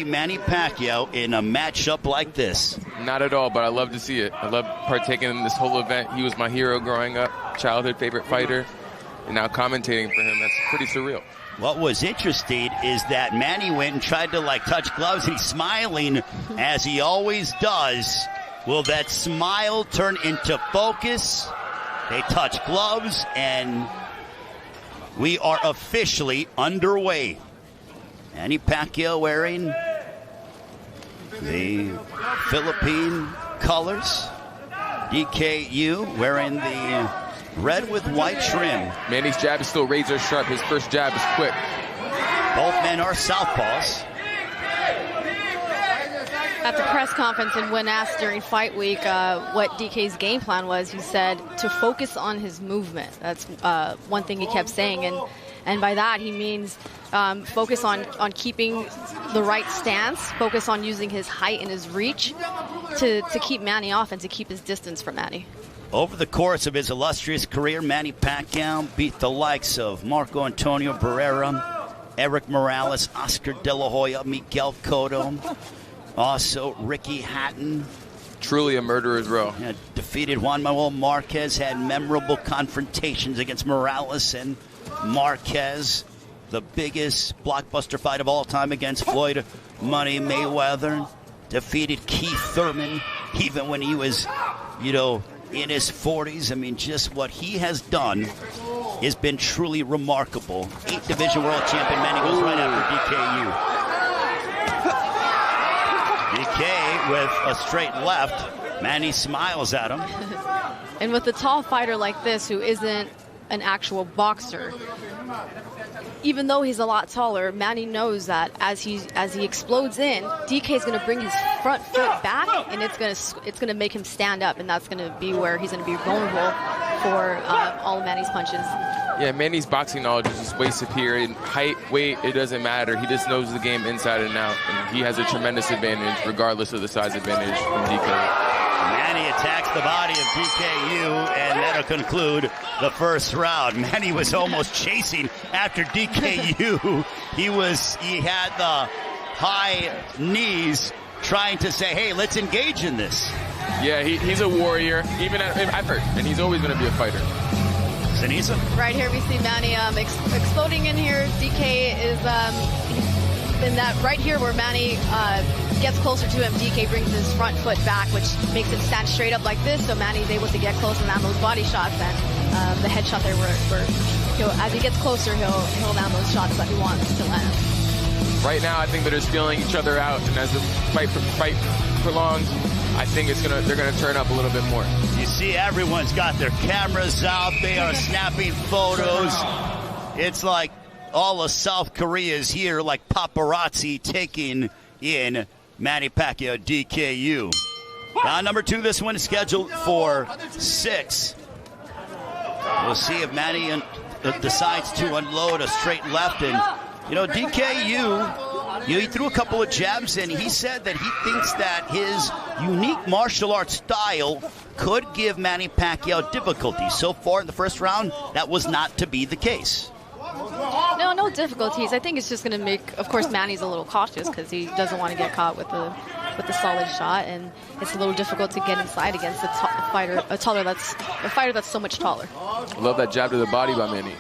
Manny Pacquiao in a matchup like this? Not at all, but I love to see it. I love partaking in this whole event. He was my hero growing up, childhood favorite fighter, and now commentating for him, that's pretty surreal. What was interesting is that Manny went and tried to touch gloves, and he's smiling as he always does. Will that smile turn into focus? They touch gloves, and we are officially underway. Manny Pacquiao wearing the Philippine colors. DKU wearing the red with white trim. Manny's jab is still razor sharp. His first jab is quick. Both men are southpaws. At the press conference, and when asked during fight week what DK's game plan was, he said to focus on his movement. That's one thing he kept saying, and by that he means focus on keeping the right stance, focus on using his height and his reach to keep Manny off and to keep his distance from Manny. Over the course of his illustrious career, Manny Pacquiao beat the likes of Marco Antonio Barrera, Eric Morales, Oscar De La Hoya, Miguel Cotto, also Ricky Hatton. Truly a murderer's row. Defeated Juan Manuel Marquez, had memorable confrontations against Morales and Marquez. The biggest blockbuster fight of all time against Floyd Money Mayweather. Defeated Keith Thurman, even when he was, in his 40s. I mean, just what he has done has been truly remarkable. 8th Division World Champion Manny goes right after DKU. DK with a straight left. Manny smiles at him. And with a tall fighter like this who isn't an actual boxer, even though he's a lot taller, Manny knows that as he explodes in, DK is going to bring his front foot back, and it's going to make him stand up, and that's going to be where he's going to be vulnerable for all of Manny's punches. Yeah, Manny's boxing knowledge is just way superior. In height, weight, it doesn't matter. He just knows the game inside and out, and he has a tremendous advantage regardless of the size advantage from DK. Manny attacks the body of DKU, and that'll conclude the first round. Manny was almost chasing after DKU. He had the high knees trying to say, hey, let's engage in this. Yeah, he's a warrior, even at effort, and he's always going to be a fighter. Sinisa? Right here we see Manny exploding in here. DK is in that right here where Manny gets closer to him. DK brings his front foot back, which makes him stand straight up like this, so Manny's able to get close and land those body shots, and the headshot there where as he gets closer, he'll land those shots that he wants to land. Right now, I think they're just feeling each other out, and as the fight prolongs, I think they're gonna turn up a little bit more. You see, everyone's got their cameras out. They are snapping photos. It's like all of South Korea is here, like paparazzi taking in Manny Pacquiao, DKU. Round number 2, this one is scheduled for 6. We'll see if Manny decides to unload a straight left. And, DKU, he threw a couple of jabs, and he said that he thinks that his unique martial arts style could give Manny Pacquiao difficulty. So far in the first round, that was not to be the case. No difficulties. I think it's just going to make, of course, Manny's a little cautious because he doesn't want to get caught with the solid shot, and it's a little difficult to get inside against a fighter that's so much taller. I love that jab to the body by Manny.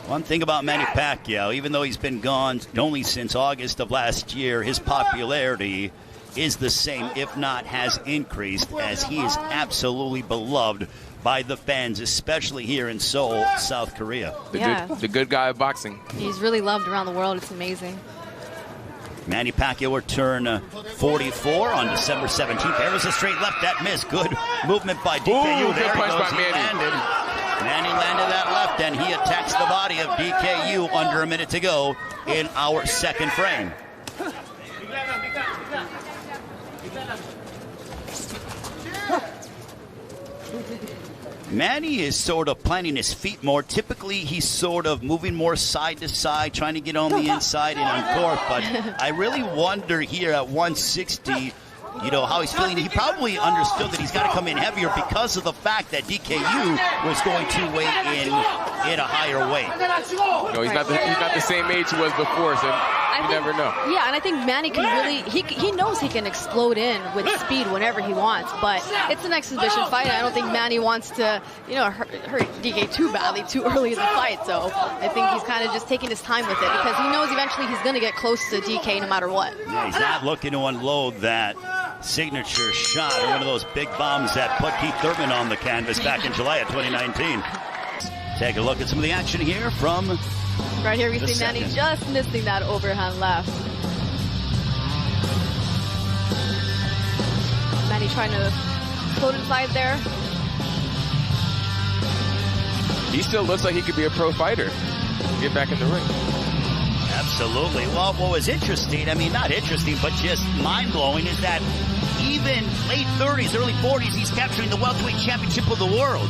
One thing about Manny Pacquiao, even though he's been gone only since August of last year, his popularity is the same, if not has increased, as he is absolutely beloved by the fans, especially here in Seoul, South Korea. The good guy of boxing. He's really loved around the world. It's amazing. Manny Pacquiao will turn 44 on December 17th. There was a straight left. That missed. Good movement by DKU. Ooh, there good punch by he Manny. landed. Manny landed that left, and he attacks the body of DKU under a minute to go in our second frame. Manny is sort of planting his feet more. Typically, he's sort of moving more side to side, trying to get on the inside and on court. But I really wonder here at 160, how he's feeling. He probably understood that he's got to come in heavier because of the fact that DKU was going to weigh in in a higher weight. No, he's not the same age he was before, so you never know. Yeah, and I think Manny can really, he knows he can explode in with speed whenever he wants, but it's an exhibition fight. I don't think Manny wants to, hurt DK too badly too early in the fight. So I think he's kind of just taking his time with it because he knows eventually he's going to get close to DK no matter what. Yeah, he's not looking to unload that signature shot or one of those big bombs that put Keith Thurman on the canvas back in July of 2019. Take a look at some of the action here from right here we see Manny just missing that overhand left. Manny trying to float inside there. He still looks like he could be a pro fighter. Get back in the ring. Absolutely. Well, what was interesting, I mean, not interesting, but just mind-blowing is that even late 30s, early 40s, he's capturing the welterweight championship of the world.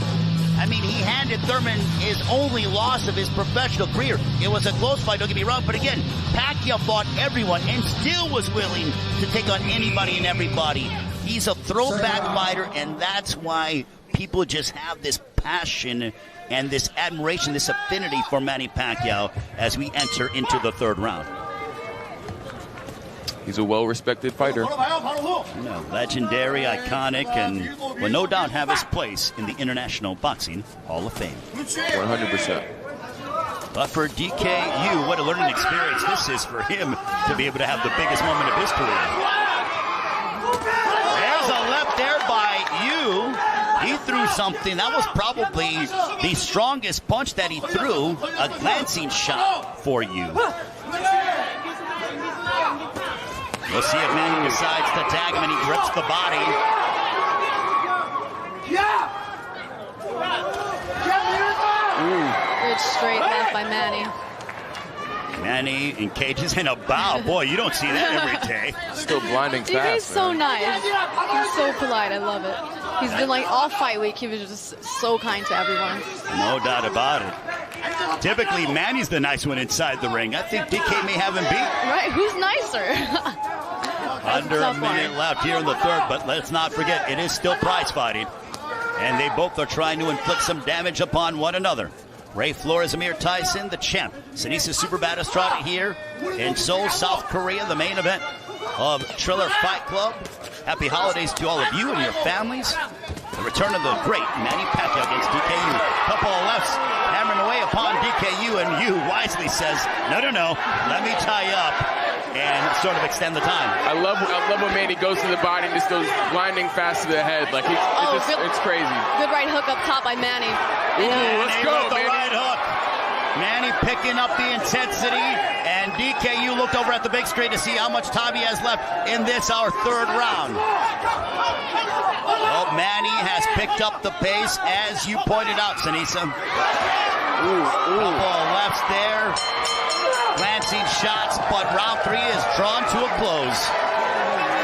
I mean, he handed Thurman his only loss of his professional career. It was a close fight, don't get me wrong, but again, Pacquiao fought everyone and still was willing to take on anybody and everybody. He's a throwback fighter, and that's why people just have this passion and this admiration, this affinity for Manny Pacquiao as we enter into the third round. He's a well-respected fighter. Legendary, iconic, and will no doubt have his place in the International Boxing Hall of Fame. 100%. But for DKU, what a learning experience this is for him to be able to have the biggest moment of his career. There's a left there by Yu. He threw something. That was probably the strongest punch that he threw. A glancing shot for Yu. We'll see if Manny decides to tag him and he grips the body. Good straight left by Manny. Manny in cages and a bow. Boy, you don't see that every day. Still blinding fast. DK's so nice. He's so polite. I love it. He's been like all fight week. He was just so kind to everyone. No doubt about it. Typically, Manny's the nice one inside the ring. I think DK may have him beat. Right? Who's nicer? Under a minute left here in the third, but let's not forget, it is still prize fighting. And they both are trying to inflict some damage upon one another. Ray Flores, Amir Tyson, the champ. Sinisa Super Batistrada here in Seoul, South Korea, the main event of Triller Fight Club. Happy holidays to all of you and your families. The return of the great Manny Pacquiao against DKU. Couple of lefts hammering away upon DKU, and Yu wisely says, no, let me tie up and sort of extend the time. I love when Manny goes to the body and just goes blinding fast to the head. Like it's crazy. Good right hook up top by Manny. Ooh, let's go, Manny. Manny. Right hook. Manny picking up the intensity, and DKU looked over at the big screen to see how much time he has left in this, our third round. Well, Manny has picked up the pace, as you pointed out, Sinisa. Couple of lefts there. Glancing shots, but round 3 is drawn to a close.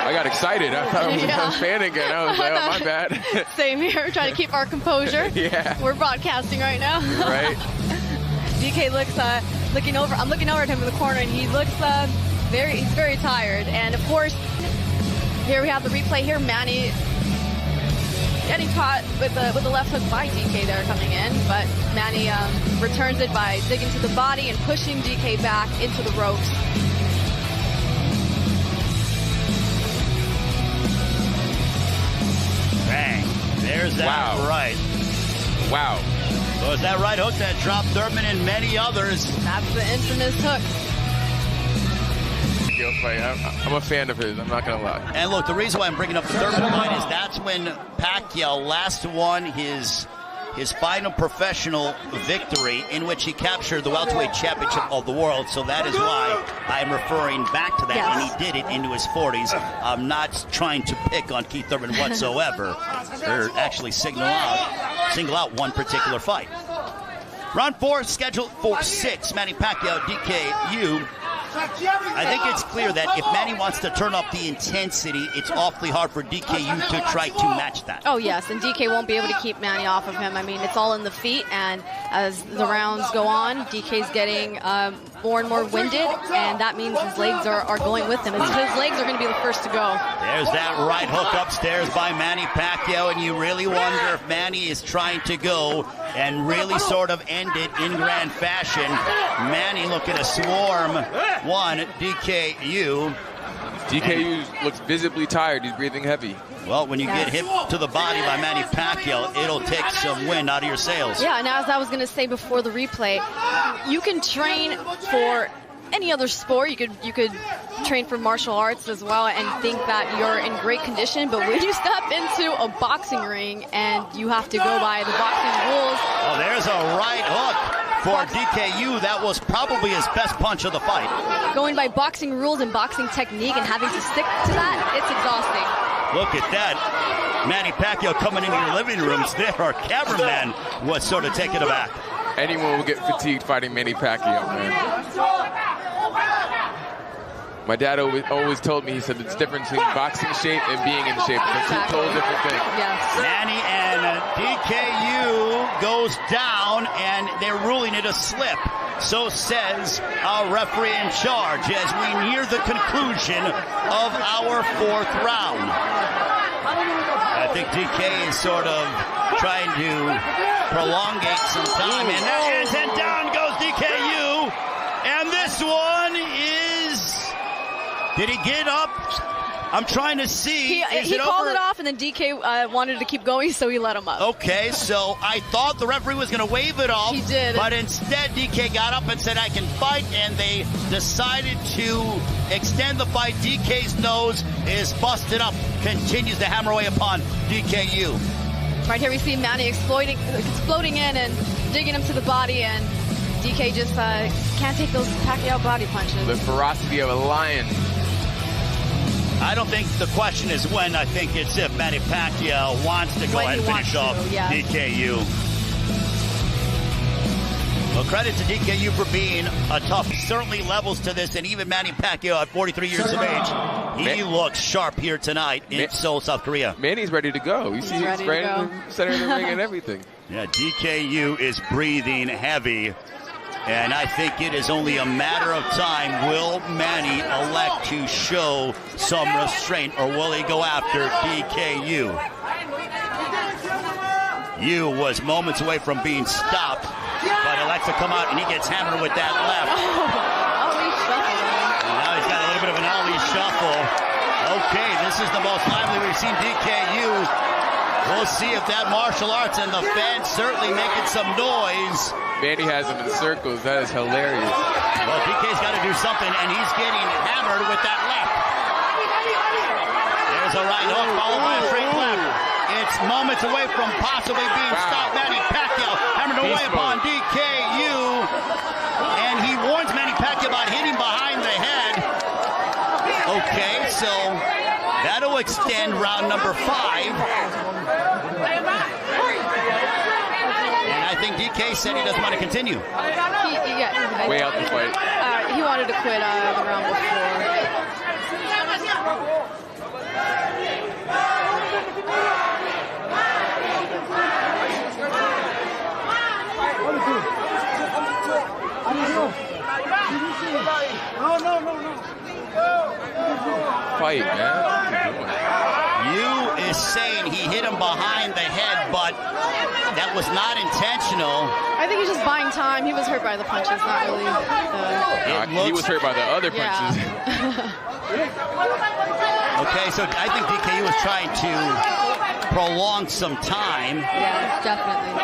I got excited. I thought I was a fan again. I was like, oh, my bad. Same here, trying to keep our composure. Yeah. We're broadcasting right now. Right. DK looks looking over. I'm looking over at him in the corner, and he looks he's very tired. And of course, here we have the replay here. Manny getting caught with the left hook by DK there coming in, but Manny returns it by digging to the body and pushing DK back into the ropes. Bang. There's that right. Wow. So it's that right hook that dropped Thurman and many others. That's the infamous hook. I'm a fan of his, I'm not going to lie. And look, the reason why I'm bringing up the Thurman fight is that's when Pacquiao last won his final professional victory, in which he captured the welterweight championship of the world. So that is why I'm referring back to that. Yes. And he did it into his 40s. I'm not trying to pick on Keith Thurman whatsoever. They're actually single out one particular fight. Round 4 scheduled for 6. Manny Pacquiao, DKU. I think it's clear that if Manny wants to turn up the intensity, it's awfully hard for DKU to try to match that. Oh, yes, and DK won't be able to keep Manny off of him. I mean, it's all in the feet, and as the rounds go on, DK's getting more and more winded, and that means his legs are going with him. His legs are going to be the first to go. There's that right hook upstairs by Manny Pacquiao, and you really wonder if Manny is trying to go and really sort of end it in grand fashion. Manny looking to swarm one DKU. DKU looks visibly tired. He's breathing heavy. Well, when you get hit to the body by Manny Pacquiao, it'll take some wind out of your sails. Yeah, and as I was going to say before the replay, you can train for any other sport. You could train for martial arts as well and think that you're in great condition, but when you step into a boxing ring and you have to go by the boxing rules. Oh, there's a right hook for DKU. That was probably his best punch of the fight. Going by boxing rules and boxing technique and having to stick to that, it's exhausting. Look at that. Manny Pacquiao coming into your living rooms there. Our cameraman was sort of taken aback. Anyone will get fatigued fighting Manny Pacquiao, man. My dad always told me, he said it's different between boxing shape and being in shape. It's a total different thing. Yes. Manny and DKU goes down, and they're ruling it a slip. So says our referee in charge as we near the conclusion of our fourth round. I think DK is sort of trying to prolongate some time. And there is, and down goes DKU. And this one is... Did he get up? I'm trying to see. He called it off, and then DK wanted to keep going, so he let him up. Okay, so I thought the referee was going to wave it off. He did. But instead, DK got up and said, I can fight, and they decided to extend the fight. DK's nose is busted up, continues to hammer away upon DKU. Right here we see Manny exploding in and digging him to the body, and DK just can't take those Pacquiao body punches. The ferocity of a lion. I don't think the question is when. I think it's if Manny Pacquiao wants to go ahead and finish off DKU. Well, credit to DKU for being a tough. Certainly levels to this, and even Manny Pacquiao at 43 years of age, he looks sharp here tonight in Seoul, South Korea. Manny's ready to go. You see he's right in the center of the ring and everything. Yeah, DKU is breathing heavy. And I think it is only a matter of time. Will Manny elect to show some restraint, or will he go after DKU? Yu was moments away from being stopped, but elects to come out, and he gets hammered with that left. And now he's got a little bit of an Ali shuffle. Okay, this is the most lively we've seen DKU. We'll see if that martial arts, and the fans certainly making some noise. Manny has him in circles. That is hilarious. Well, DK's got to do something, and he's getting hammered with that left. There's a right hook followed by a straight left. It's moments away from possibly being stopped. Manny Pacquiao hammered away upon DKU, and he warns Manny Pacquiao about hitting behind the head. Okay, so that'll extend round number 5. I think DK said he doesn't want to continue. Way out the fight. He wanted to quit the round before. Fight, man. Yu is saying he hit him behind the head, but that was not intentional. I think he's just buying time. He was hurt by the punches, not really. He was hurt by the other punches. Okay, so I think DKU was trying to prolong some time. Yeah, definitely.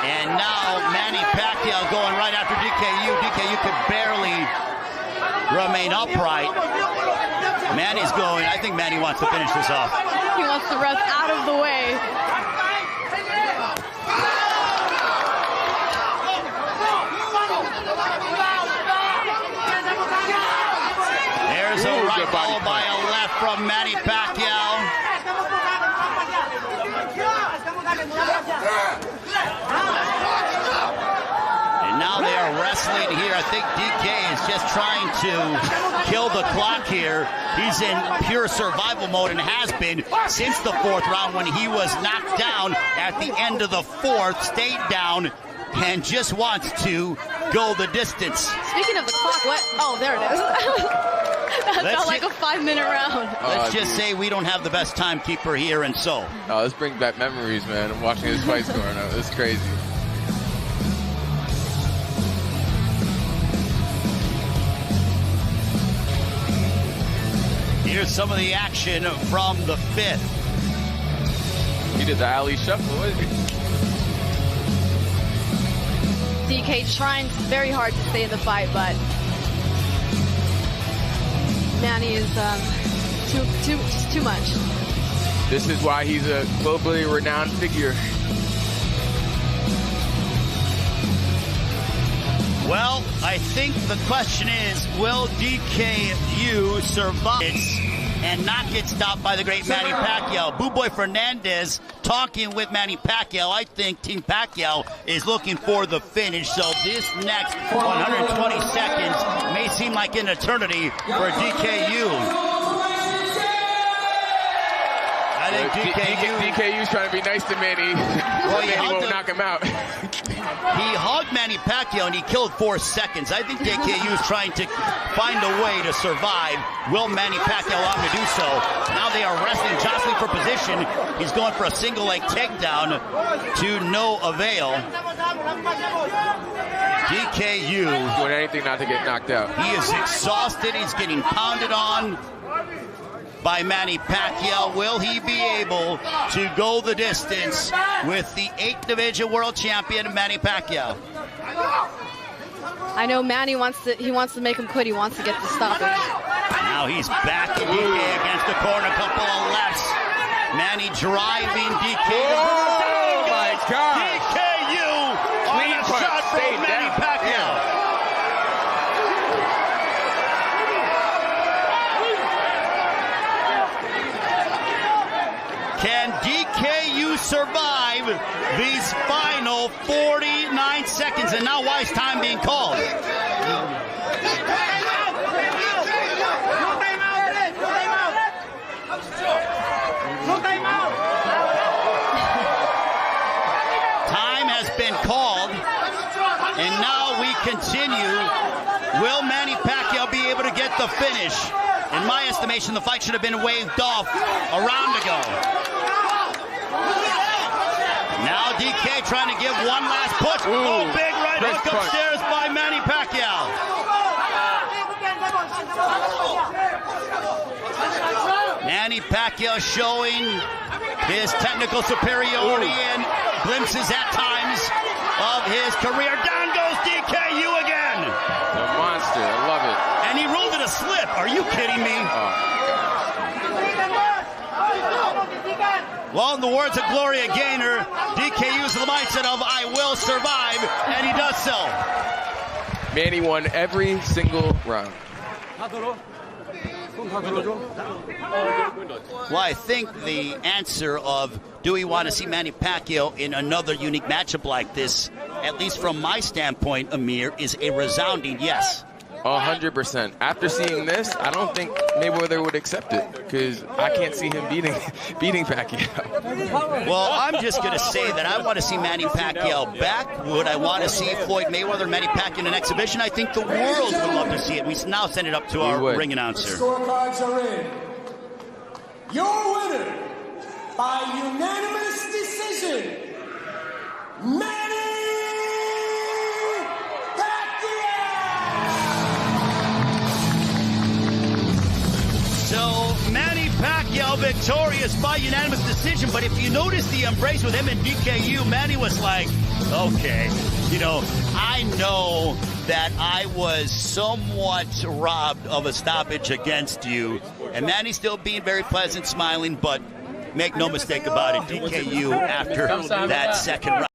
And now Manny Pacquiao going right after DKU. DKU could barely remain upright. Manny's going. I think Manny wants to finish this off. He wants the ref out of the way. There's a right followed by a left from Manny Pacquiao. And now they are wrestling here. I think DK is just trying to kill the clock here. He's in pure survival mode and has been since the 4th round when he was knocked down at the end of the 4th, stayed down, and just wants to go the distance. Speaking of the clock, what? Oh, there it is. That felt like a 5-minute round. Let's just say we don't have the best timekeeper here in Seoul. Oh, this brings back memories, man. I'm watching this fight going on. It's crazy. Here's some of the action from the 5th. He did the alley shuffle, what is he? DK trying very hard to stay in the fight, but Manny is just too much. This is why he's a globally renowned figure. Well, I think the question is, will DKU survive and not get stopped by the great Manny Pacquiao? Boo Boy Fernandez talking with Manny Pacquiao. I think Team Pacquiao is looking for the finish. So this next 120 seconds may seem like an eternity for DKU. I think DKU's trying to be nice to Manny. Well, Manny won't knock him out. He hugged Manny Pacquiao and he killed 4 seconds. I think DKU is trying to find a way to survive. Will Manny Pacquiao allow him to do so? Now they are wrestling, jostling for position. He's going for a single leg takedown to no avail. DKU doing anything not to get knocked out. He is exhausted. He's getting pounded on by Manny Pacquiao. Will he be able to go the distance with the 8th division world champion Manny Pacquiao? I know Manny wants to make him quit. He wants to get the stoppage. Now he's back to DK against the corner, couple of lefts. Manny driving DK. Oh my God! DKU on a shot from Manny Pacquiao. Can DKU survive these final 49 seconds? And now why is time being called? Time has been called, and now we continue. Will Manny Pacquiao be able to get the finish? In my estimation, the fight should have been waved off a round ago. Now DK trying to give one last push. Oh, big right hook upstairs by Manny Pacquiao. Manny Pacquiao showing his technical superiority and glimpses at times of his career. Down goes DKU again. The monster, I love it. And he ruled it a slip. Are you kidding me? Well, in the words of Gloria Gaynor, DK uses the mindset of I will survive, and he does so. Manny won every single round. Well, I think the answer of do we want to see Manny Pacquiao in another unique matchup like this, at least from my standpoint, Amir, is a resounding yes. 100%. After seeing this, I don't think Mayweather would accept it because I can't see him beating Pacquiao. Well, I'm just going to say that I want to see Manny Pacquiao back. Would I want to see Floyd Mayweather and Manny Pacquiao in an exhibition? I think the world would love to see it. We now send it up to our ring announcer. The scorecards are in. Your winner by unanimous decision, Manny Manny Pacquiao victorious by unanimous decision, but if you notice the embrace with him and DKU, Manny was like, okay, you know, I know that I was somewhat robbed of a stoppage against you, and Manny still being very pleasant, smiling, but make no mistake about it, DKU after that second round.